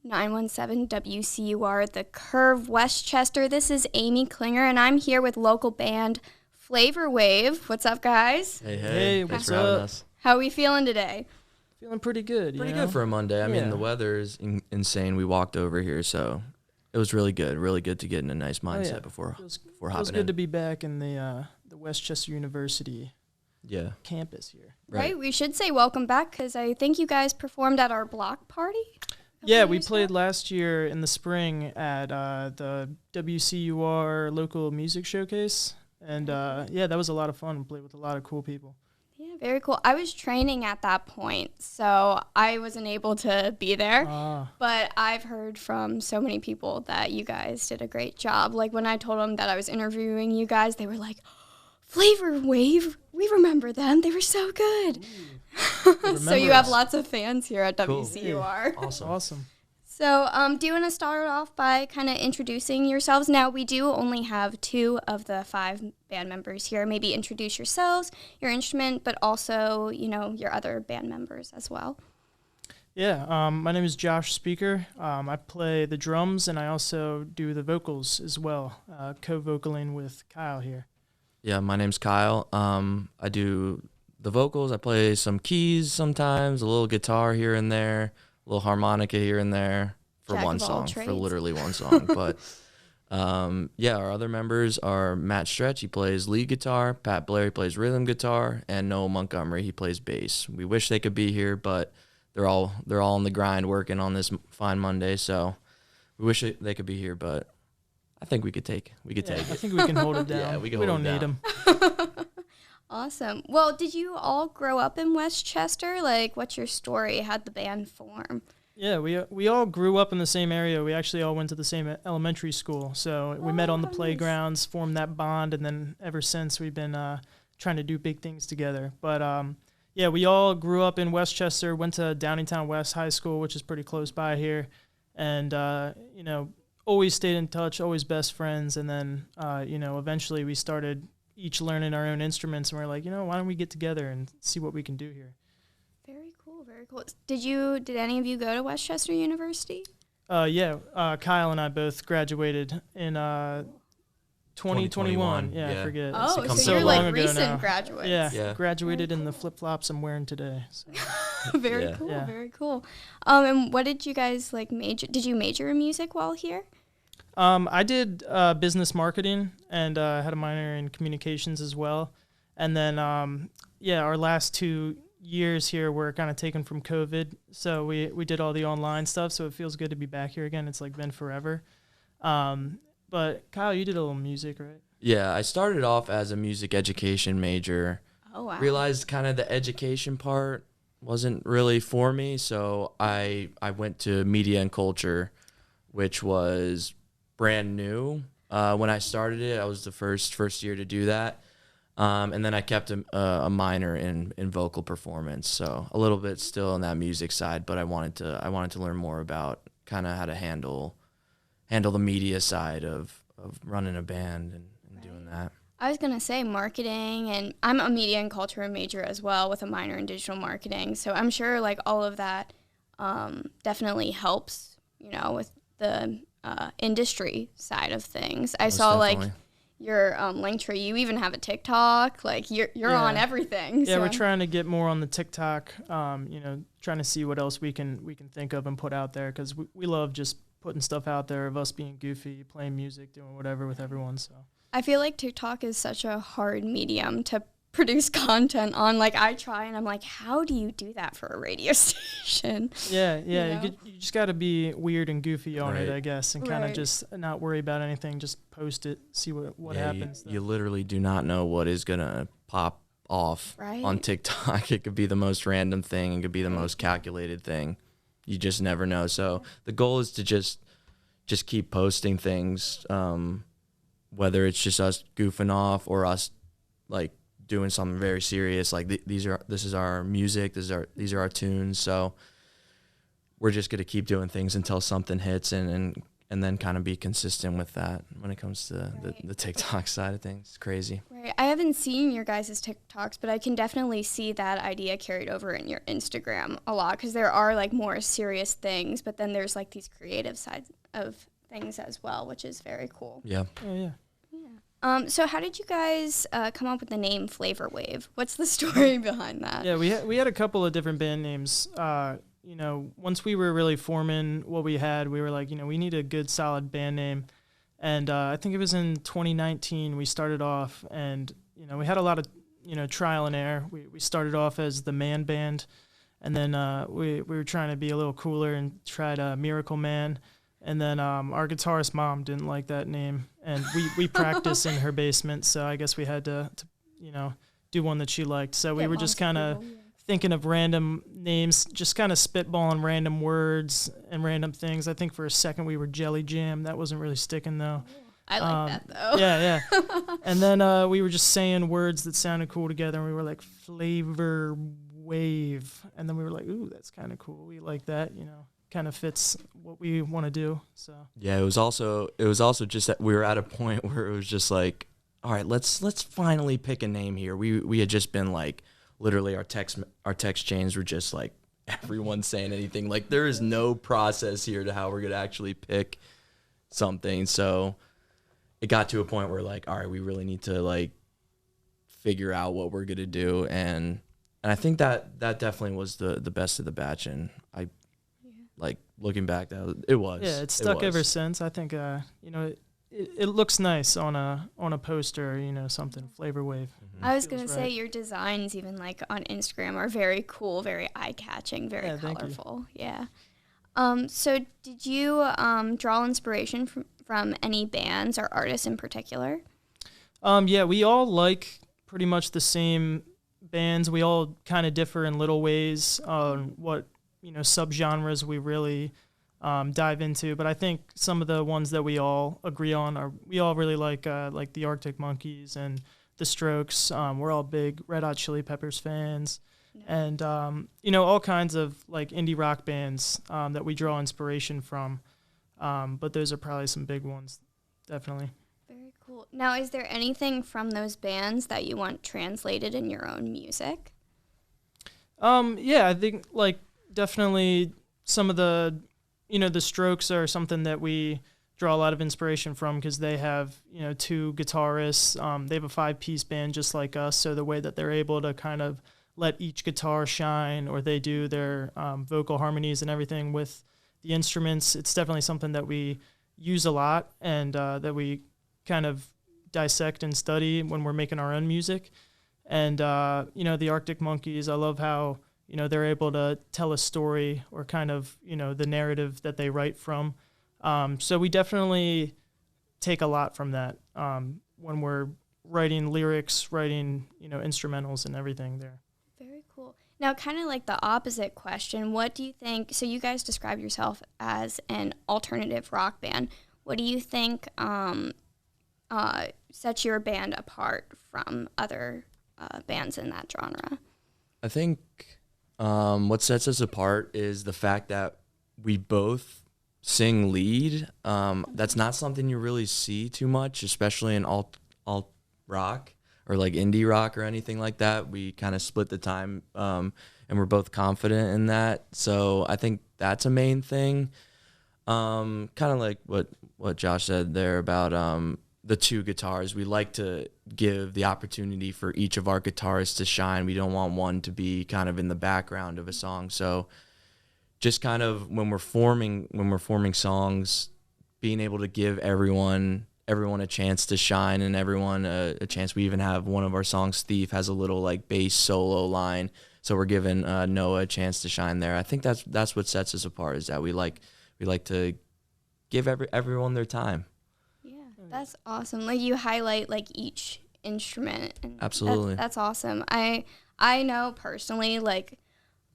917 WCUR, The Curve, Westchester. This is Amy Klinger, and I'm here with local band Flavor Wave. What's up, guys? Hey, Thanks what's for having up? us. How are we feeling today? Feeling pretty good. Pretty good for a Monday. I mean, Yeah. the weather is insane. We walked over here, so it was really good. Really good to get in a nice mindset before Feels hopping good in. to be back in the Westchester University campus here. Right, we should say welcome back because I think you guys performed at our block party. Yeah, we played last year in the spring at the WCUR local music showcase. And that was a lot of fun. We played with a lot of cool people. Yeah, very cool. I was training at that point, so I wasn't able to be there. But I've heard from so many people that you guys did a great job. Like when I told them that I was interviewing you guys, they were like, Flavor Wave, we remember them. They were so good. So you have lots of fans here at WCUR. Awesome. So do you want to start off by kind of introducing yourselves? Now, we do only have 2 of the 5 band members here. Maybe introduce yourselves, your instrument, but also, your other band members as well. Yeah, my name is Josh Speaker. I play the drums, and I also do the vocals as well, co-vocaling with Kyle here. Yeah, my name's Kyle. I do the vocals. I play some keys sometimes, a little guitar here and there, a little harmonica here and there for literally one song. But our other members are Matt Stretch. He plays lead guitar. Pat Blair, he plays rhythm guitar, and Noah Montgomery, he plays bass. We wish they could be here, but they're all on the grind working on this fine Monday. So we wish they could be here, but I think we could take it. I think we can hold it down. Yeah, we don't need them. Awesome. Well, did you all grow up in Westchester? Like, what's your story? How'd the band form? Yeah, we all grew up in the same area. We actually all went to the same elementary school. So we met on the playgrounds, formed that bond, and then ever since we've been trying to do big things together. But, we all grew up in Westchester, went to Downingtown West High School, which is pretty close by here. And, always stayed in touch, always best friends. And then, eventually we started each learning our own instruments, and we're like, why don't we get together and see what we can do here? Very cool, very cool. Did any of you go to Westchester University? Kyle and I both graduated in 2021. Yeah, I forget. Oh, so you're long like ago recent now. graduates. Yeah, graduated in the flip-flops I'm wearing today. So. Very cool. And what did you guys major? Did you major in music while here? I did business marketing and had a minor in communications as well. And then, our last 2 years here were kind of taken from COVID. So we did all the online stuff. So it feels good to be back here again. It's been forever. But Kyle, you did a little music, right? Yeah, I started off as a music education major. Oh, wow. Realized kind of the education part wasn't really for me. So I went to media and culture, which was brand new. When I started it, I was the first year to do that. And then I kept a minor in vocal performance. So a little bit still on that music side, but I wanted to learn more about kind of how to handle the media side of running a band and doing that. I was going to say marketing, and I'm a media and culture major as well with a minor in digital marketing. So I'm sure all of that definitely helps, with the industry side of things. I saw definitely. Your link tree. You even have a TikTok. You're on everything. Yeah, so. we're trying to get more on the TikTok. Trying to see what else we can think of and put out there, because we love just putting stuff out there of us being goofy, playing music, doing whatever with everyone. So I feel like TikTok is such a hard medium to produce content on. I try and I'm like, how do you do that for a radio station? Yeah. You just got to be weird and goofy on it, I guess, and kind of Right. just not worry about anything. Just post it, see what happens. You literally do not know what is gonna pop off on TikTok. It could be the most random thing. It could be the most calculated thing. You just never know. So the goal is to just keep posting things, whether it's just us goofing off or us doing something very serious. This is our music. These are our tunes. So we're just gonna keep doing things until something hits and and then kind of be consistent with that when it comes to the TikTok side of things. It's crazy. Right. I haven't seen your guys' TikToks, but I can definitely see that idea carried over in your Instagram a lot, because there are like more serious things, but then there's like these creative sides of things as well, which is very cool. Yeah. Oh, yeah. So how did you guys come up with the name Flavor Wave? What's the story behind that? Yeah, we had a couple of different band names. You know, once we were really forming what we had, we were like, you know, we need a good solid band name. And I think it was in 2019 we started off, and, you know, we had a lot of, you know, trial and error. We started off as the Man Band, and then we were trying to be a little cooler and tried Miracle Man. And then our guitarist mom didn't like that name, and we practiced in her basement, so I guess we had to you know, do one that she liked. So we were just kind of thinking of random names, just kind of spitballing random words and random things. I think for a second we were Jelly Jam. That wasn't really sticking, though. I like that, though. Yeah. And then we were just saying words that sounded cool together, and we were like, Flavor Wave. And then we were like, ooh, that's kind of cool. We like that, you know. Kind of fits what we want to do. So yeah, it was also just that we were at a point where it was just like, all right, let's finally pick a name here. We had just been like, literally our text chains were just like everyone saying anything. Like, there is no process here to how we're gonna actually pick something. So it got to a point where like, all right, we really need to like figure out what we're gonna do, and I think that definitely was the best of the batch, and like looking back, it was. Yeah, it's stuck ever since. I think you know, it looks nice on a poster, you know, something Flavor Wave. Mm-hmm. I was gonna say your designs, even like on Instagram, are very cool, very eye catching, very colorful. Yeah. So did you draw inspiration from any bands or artists in particular? Yeah, we all like pretty much the same bands. We all kind of differ in little ways on what, you know, subgenres we really dive into, but I think some of the ones that we all agree on are, we all really like the Arctic Monkeys and the Strokes. We're all big Red Hot Chili Peppers fans, and you know, all kinds of like indie rock bands that we draw inspiration from. But those are probably some big ones, definitely. Very cool. Now, is there anything from those bands that you want translated in your own music? Yeah, I think like definitely some of the, you know, the Strokes are something that we draw a lot of inspiration from, because they have, you know, two guitarists. They have a 5-piece band just like us, so the way that they're able to kind of let each guitar shine, or they do their vocal harmonies and everything with the instruments, it's definitely something that we use a lot, and that we kind of dissect and study when we're making our own music. And you know, the Arctic Monkeys, I love how, you know, they're able to tell a story, or kind of, you know, the narrative that they write from. So we definitely take a lot from that when we're writing lyrics, writing, you know, instrumentals and everything there. Very cool. Now, kind of like the opposite question, what do you think, so you guys describe yourself as an alternative rock band. What do you think sets your band apart from other bands in that genre? I think what sets us apart is the fact that we both sing lead. That's not something you really see too much, especially in alt rock or like indie rock or anything like that. We kind of split the time, and we're both confident in that. So I think that's a main thing. Kind of like what Josh said there about the two guitars. We like to give the opportunity for each of our guitarists to shine. We don't want one to be kind of in the background of a song. So just kind of when we're forming songs, being able to give everyone a chance to shine, and everyone a chance. We even have one of our songs, Thief, has a little like bass solo line. So we're giving Noah a chance to shine there. I think that's what sets us apart, is that we like to give everyone their time. That's awesome. Like, you highlight like each instrument. And absolutely. That's awesome. I know personally, like,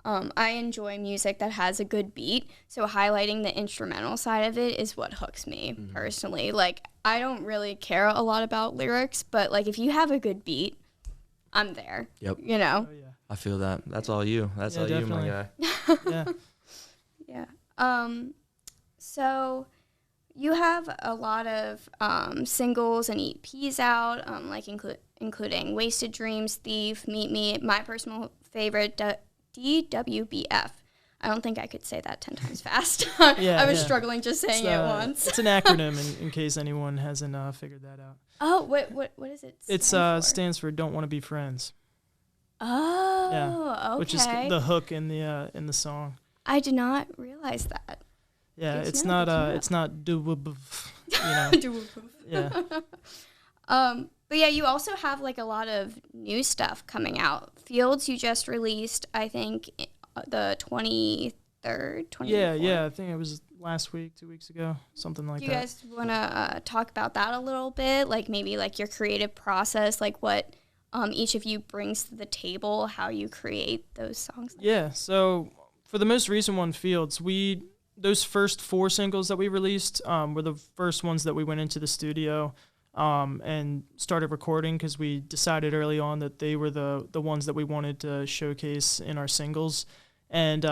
I enjoy music that has a good beat. So highlighting the instrumental side of it is what hooks me personally. Like, I don't really care a lot about lyrics, but like if you have a good beat, I'm there. Yep. You know? Oh, yeah. I feel that. That's all you. That's all definitely. you, my guy. Yeah. Yeah. So you have a lot of singles and EPs out, like including Wasted Dreams, Thief, Meet Me, my personal favorite, DWBF. I don't think I could say that 10 times fast. I was struggling just saying it once. It's an acronym in case anyone hasn't figured that out. Oh, what is it? It stands for Don't Want to Be Friends. Oh, yeah, okay. Which is the hook in the song. I did not realize that. Yeah, it's not yeah. But yeah, you also have like a lot of new stuff coming out. Fields you just released, I think, the 23rd, 24th. Yeah, I think it was last week, 2 weeks ago, something like that. Do you guys want to talk about that a little bit? Like maybe like your creative process, like what each of you brings to the table, how you create those songs? Yeah, so for the most recent one, Fields, those first 4 singles that we released were the first ones that we went into the studio and started recording because we decided early on that they were the ones that we wanted to showcase in our singles. And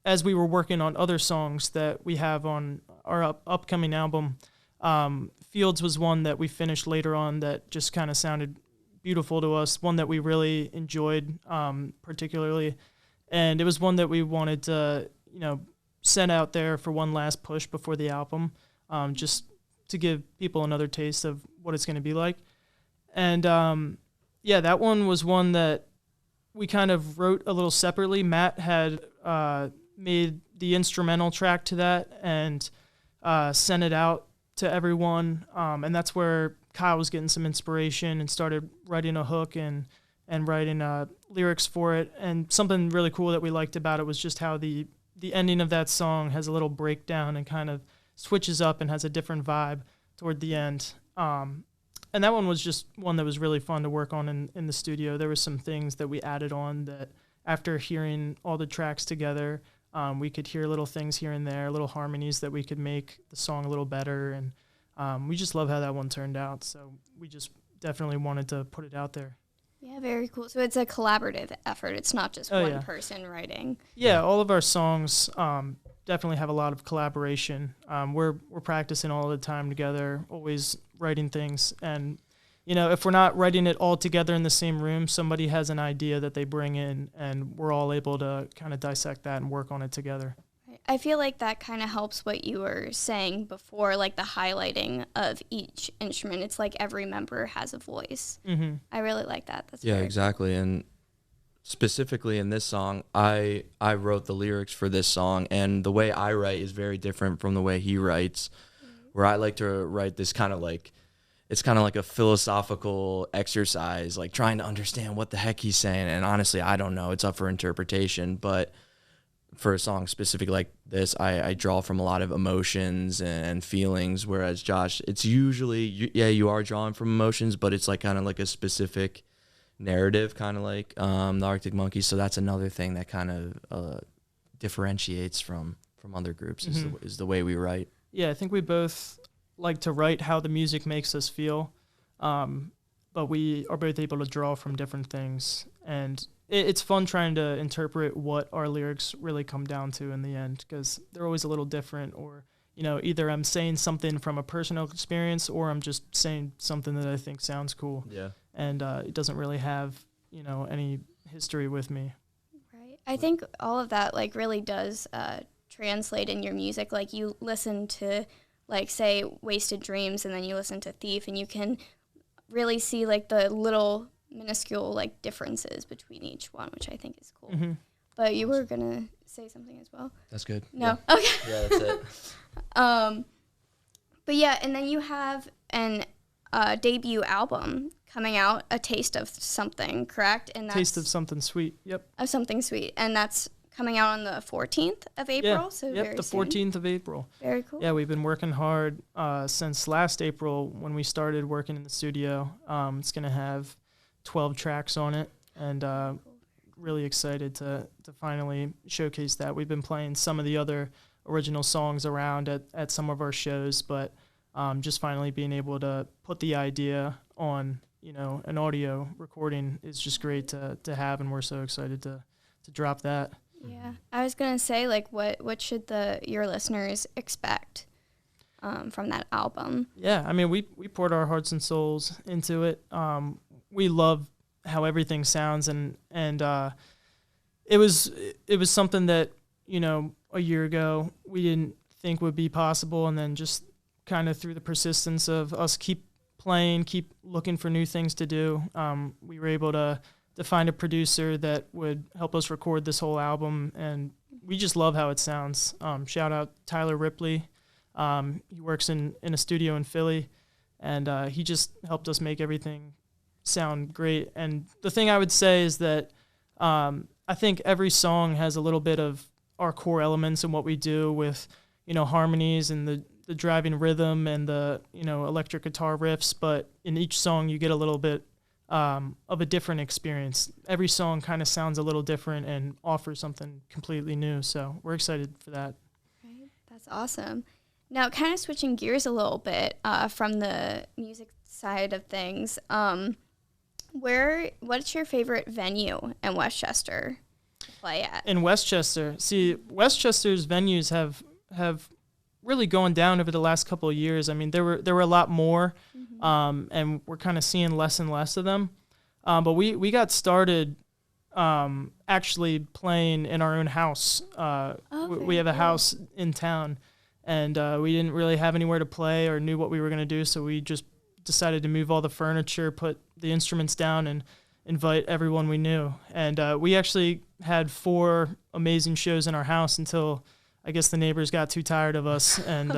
as we were working on other songs that we have on our upcoming album, Fields was one that we finished later on that just kind of sounded beautiful to us, one that we really enjoyed particularly. And it was one that we wanted to, send out there for one last push before the album, just to give people another taste of what it's going to be like. And that one was one that we kind of wrote a little separately. Matt had made the instrumental track to that and sent it out to everyone. And that's where Kyle was getting some inspiration and started writing a hook and writing lyrics for it. And something really cool that we liked about it was just how the ending of that song has a little breakdown and kind of switches up and has a different vibe toward the end. And that one was just one that was really fun to work on in the studio. There were some things that we added on that after hearing all the tracks together, we could hear little things here and there, little harmonies that we could make the song a little better. And we just love how that one turned out. So we just definitely wanted to put it out there. Yeah, very cool. So it's a collaborative effort. It's not just one person writing. Yeah, all of our songs definitely have a lot of collaboration. We're practicing all the time together, always writing things. And, if we're not writing it all together in the same room, somebody has an idea that they bring in, and we're all able to kind of dissect that and work on it together. I feel like that kind of helps what you were saying before, like the highlighting of each instrument. It's like every member has a voice. Mm-hmm. I really like that. That's exactly. And specifically in this song, I wrote the lyrics for this song, and the way I write is very different from the way he writes, where I like to write this kind of like, it's kind of like a philosophical exercise, like trying to understand what the heck he's saying. And honestly, I don't know. It's up for interpretation. But for a song specific like this, I draw from a lot of emotions and feelings, whereas Josh, it's usually, you are drawing from emotions, but it's like kind of like a specific narrative, kind of like the Arctic Monkeys. So that's another thing that kind of differentiates from other groups, is the way we write. Yeah, I think we both like to write how the music makes us feel, but we are both able to draw from different things. And it's fun trying to interpret what our lyrics really come down to in the end, because they're always a little different, or, either I'm saying something from a personal experience or I'm just saying something that I think sounds cool. Yeah. And it doesn't really have, any history with me. Right. I think all of that, like, really does translate in your music. Like, you listen to, like, say, Wasted Dreams, and then you listen to Thief, and you can really see, like, the little minuscule, like, differences between each one, which I think is cool. Mm-hmm. But you were going to say something as well? That's good. No? Yeah. Okay. Yeah, that's it. But yeah, and then you have an debut album coming out, A Taste of Something, correct? And that's Taste of Something Sweet, yep. Of Something Sweet, and that's coming out on the 14th of April, the 14th of April. Very cool. Yeah, we've been working hard since last April when we started working in the studio. It's going to have 12 tracks on it, and really excited to finally showcase that. We've been playing some of the other original songs around at some of our shows, but just finally being able to put the idea on, an audio recording is just great to have, and we're so excited to drop that. Yeah, I was gonna say, like, what should your listeners expect from that album. Yeah, I mean, we poured our hearts and souls into it. We love how everything sounds, and it was something that, you know, a year ago we didn't think would be possible, and then just kind of through the persistence of us keep playing, keep looking for new things to do, we were able to find a producer that would help us record this whole album, and we just love how it sounds. Shout out Tyler Ripley. He works in a studio in Philly, and he just helped us make everything sound great. And the thing I would say is that I think every song has a little bit of our core elements and what we do with, you know, harmonies and the driving rhythm and the, you know, electric guitar riffs, but in each song you get a little bit of a different experience. Every song kind of sounds a little different and offers something completely new, so we're excited for that. Right. That's awesome. Now, kind of switching gears a little bit from the music side of things, what's your favorite venue in Westchester to play at? In Westchester, see, Westchester's venues have really gone down over the last couple of years. I mean, there were a lot more, and we're kind of seeing less and less of them. But we got started actually playing in our own house. We have a house in town, and we didn't really have anywhere to play or knew what we were going to do, so we just decided to move all the furniture, put the instruments down, and invite everyone we knew. And we actually had 4 amazing shows in our house until I guess the neighbors got too tired of us, and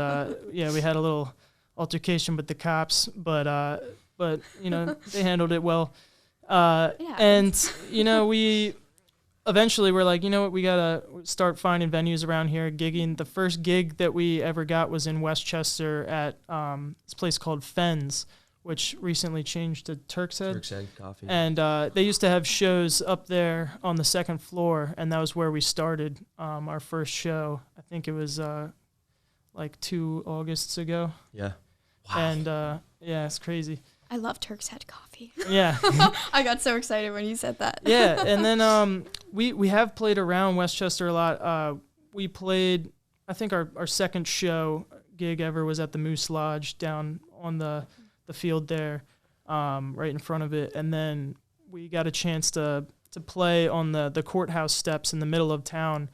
yeah, we had a little altercation with the cops, but you know, they handled it well. And you know, we eventually were like, you know what, we gotta start finding venues around here, gigging. The first gig that we ever got was in Westchester at this place called Fens, which recently changed to Turk's Head. Turk's Head Coffee. And they used to have shows up there on the second floor, and that was where we started our first show. I think it was like 2 Augusts ago. Yeah. Wow. And yeah, it's crazy. I love Turk's Head Coffee. Yeah. I got so excited when you said that. Yeah, and then we have played around Westchester a lot. We played, I think our second show gig ever was at the Moose Lodge down on the field there, right in front of it. And then we got a chance to play on the courthouse steps in the middle of town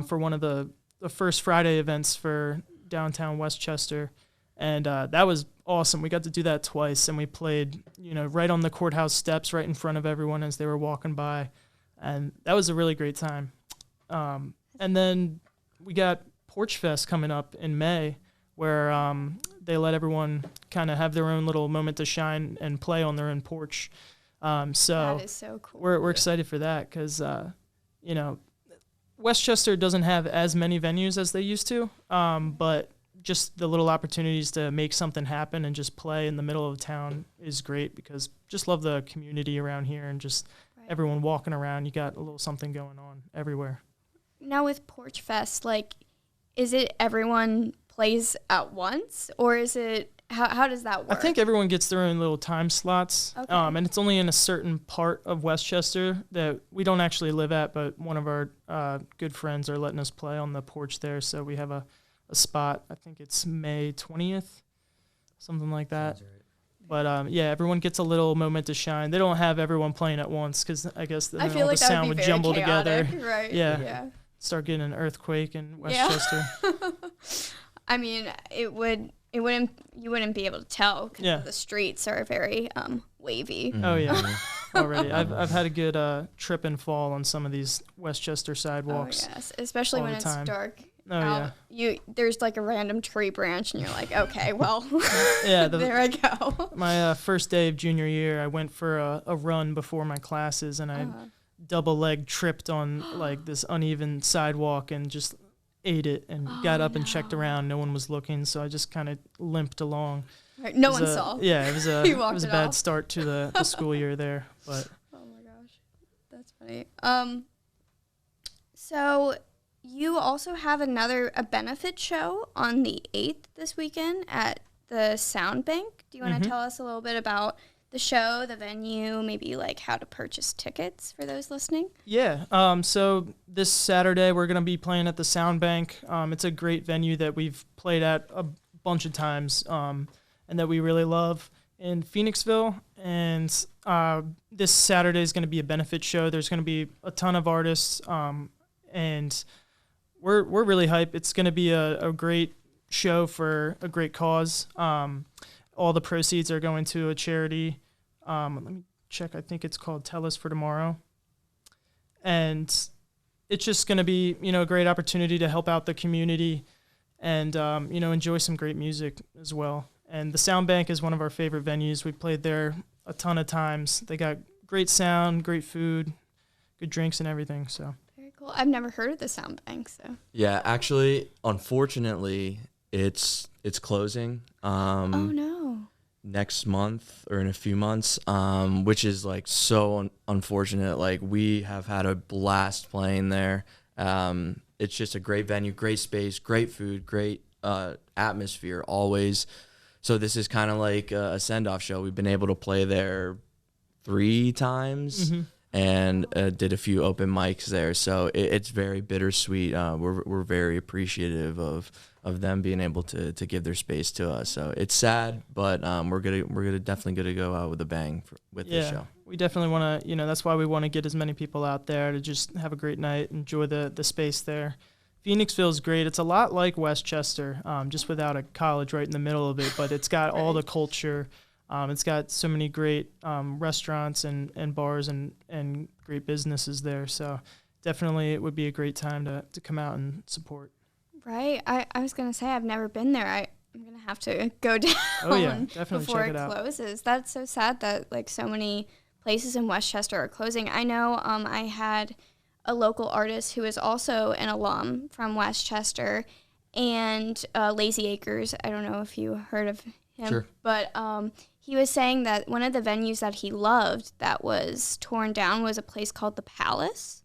for one of the first Friday events for downtown Westchester. And that was awesome. We got to do that twice, and we played, you know, right on the courthouse steps, right in front of everyone as they were walking by. And that was a really great time. And then we got Porch Fest coming up in May, where they let everyone kind of have their own little moment to shine and play on their own porch. So that is so cool. We're excited for that because, you know, Westchester doesn't have as many venues as they used to, but just the little opportunities to make something happen and just play in the middle of town is great, because just love the community around here and just everyone walking around. You got a little something going on everywhere. Now with Porch Fest, like, is it everyone plays at once, or is it, how does that work? I think everyone gets their own little time slots, okay. And it's only in a certain part of Westchester that we don't actually live at, but one of our good friends are letting us play on the porch there, so we have a spot. I think it's May 20th, something like that. Right. But yeah, everyone gets a little moment to shine. They don't have everyone playing at once, because I guess then all the sound would jumble together. Right. Yeah. Start getting an earthquake in Westchester. Yeah. I mean, you wouldn't be able to tell, because the streets are very wavy. Mm-hmm. Oh yeah, already. I've had a good trip and fall on some of these Westchester sidewalks. Oh yes, especially when it's dark. Oh yeah. There's like a random tree branch, and you're like, okay, well, yeah. There I go. My first day of junior year, I went for a run before my classes, and I double leg tripped on like this uneven sidewalk and just ate it, and got up and checked around. No one was looking, so I just kind of limped along. Right. No one saw. Yeah, it was a bad start to the school year there. But oh my gosh, that's funny. So you also have a benefit show on the 8th this weekend at the Sound Bank. Do you want to tell us a little bit about the show, the venue, maybe like how to purchase tickets for those listening? Yeah. So this Saturday we're going to be playing at the Sound Bank. It's a great venue that we've played at a bunch of times, and that we really love in Phoenixville. And this Saturday is going to be a benefit show. There's going to be a ton of artists, and we're really hyped. It's going to be a great show for a great cause. All the proceeds are going to a charity. Let me check. I think it's called Tell Us for Tomorrow. And it's just going to be, a great opportunity to help out the community and, enjoy some great music as well. And the Sound Bank is one of our favorite venues. We played there a ton of times. They got great sound, great food, good drinks and everything. So very cool. I've never heard of the Sound Bank. So yeah, actually, unfortunately, it's closing. Oh no. Next month or in a few months, which is like so unfortunate. Like we have had a blast playing there. It's just a great venue, great space, great food, great atmosphere always. So this is kind of like a send-off show. We've been able to play there 3 times and did a few open mics there. So it's very bittersweet. We're very appreciative of them being able to give their space to us. So it's sad, but we're definitely gonna go out with a bang with this show. We definitely want to, that's why we want to get as many people out there to just have a great night, enjoy the space there. Phoenixville is great. It's a lot like Westchester, just without a college right in the middle of it, but it's got all the culture. It's got so many great restaurants and bars and great businesses there. So definitely it would be a great time to come out and support. Right. I was going to say I've never been there. I'm going to have to go down definitely before check it out. closes. That's so sad that like so many places in Westchester are closing. I know I had a local artist who is also an alum from Westchester and Lazy Acres. I don't know if you heard of him. Sure. But he was saying that one of the venues that he loved that was torn down was a place called The Palace.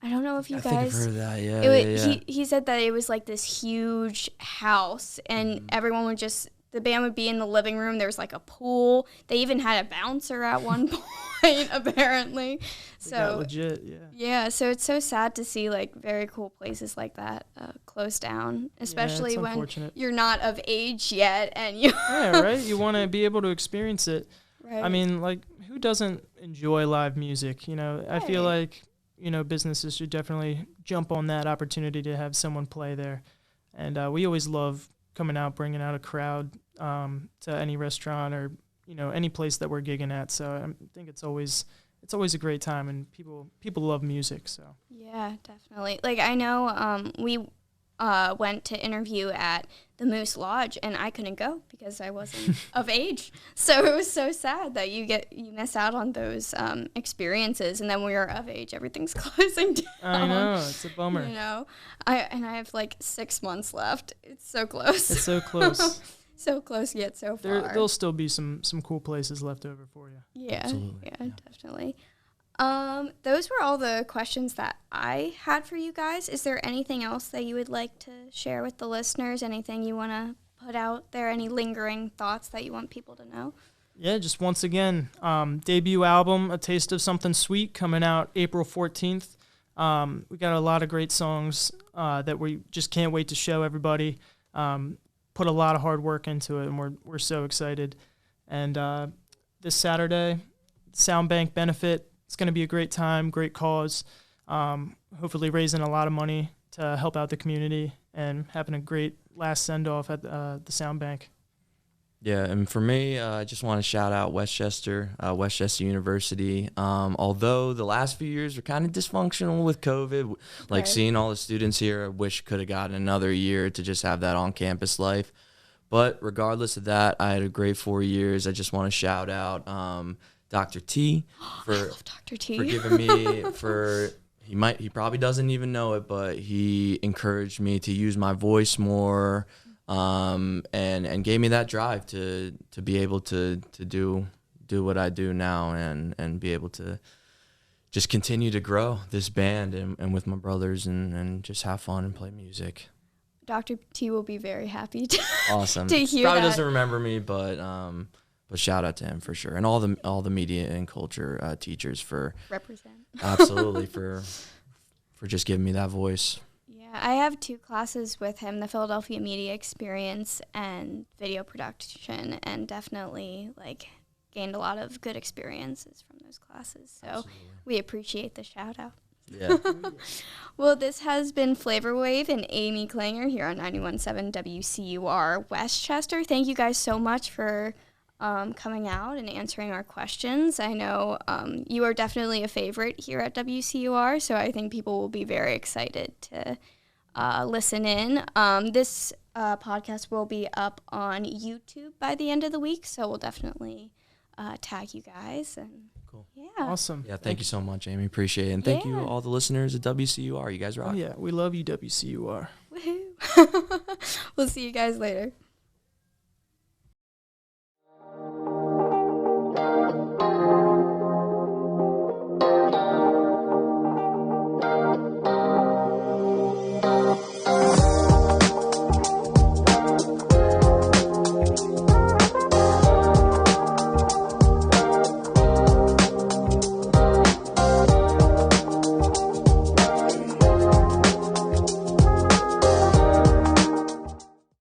I don't know if you I guys... think I've heard of that, yeah. He said that it was like this huge house and everyone would just... The band would be in the living room. There was like a pool. They even had a bouncer at one point, apparently. So legit, yeah. Yeah, so it's so sad to see like very cool places like that close down, especially when you're not of age yet and you. Yeah, right. You want to be able to experience it. Right. I mean, like, who doesn't enjoy live music? I feel like businesses should definitely jump on that opportunity to have someone play there, and we always love coming out, bringing out a crowd to any restaurant or any place that we're gigging at. So I think it's always a great time, and people love music. So yeah, definitely. Like I know we went to interview at the Moose Lodge, and I couldn't go because I wasn't of age. So it was so sad that you miss out on those experiences, and then when you're of age, everything's closing down. I know, it's a bummer. I have like 6 months left. It's so close. It's so close. So close yet so far. There'll still be some cool places left over for you. Yeah, absolutely. Yeah, definitely. Those were all the questions that I had for you guys. Is there anything else that you would like to share with the listeners? Anything you want to put out there? Any lingering thoughts that you want people to know? Yeah, just once again, debut album, A Taste of Something Sweet, coming out April 14th. We got a lot of great songs that we just can't wait to show everybody. Put a lot of hard work into it, and we're so excited. And this Saturday, Sound Bank benefit. It's going to be a great time, great cause, hopefully raising a lot of money to help out the community and having a great last send-off at the Sound Bank. Yeah, and for me, I just want to shout out Westchester University. Although the last few years were kind of dysfunctional with COVID, like seeing all the students here, I wish could have gotten another year to just have that on-campus life. But regardless of that, I had a great 4 years. I just want to shout out Dr. T I love Dr. T. for giving me he probably doesn't even know it, but he encouraged me to use my voice more, and gave me that drive to be able to do what I do now and be able to just continue to grow this band and with my brothers and just have fun and play music. Dr. T will be very happy to awesome. to hear Probably that. doesn't remember me, but shout out to him for sure, and all the media and culture teachers for represent. absolutely for just giving me that voice. Yeah, Yeah, I have 2 classes with him, the Philadelphia Media Experience and video production, and definitely like gained a lot of good experiences from those classes. So we appreciate the shout out. Yeah. Well, this has been Flavor Wave and Amy Klinger here on 91.7 WCUR Westchester. Thank you guys so much for coming out and answering our questions. I know you are definitely a favorite here at WCUR, so I think people will be very excited to listen in. This podcast will be up on YouTube by the end of the week, so we'll definitely tag you guys. And cool. Yeah. Awesome. Yeah, thank you so much, Amy. Appreciate it. And thank you all the listeners at WCUR. You guys rock. Oh, yeah, we love you, WCUR. Woohoo. We'll see you guys later.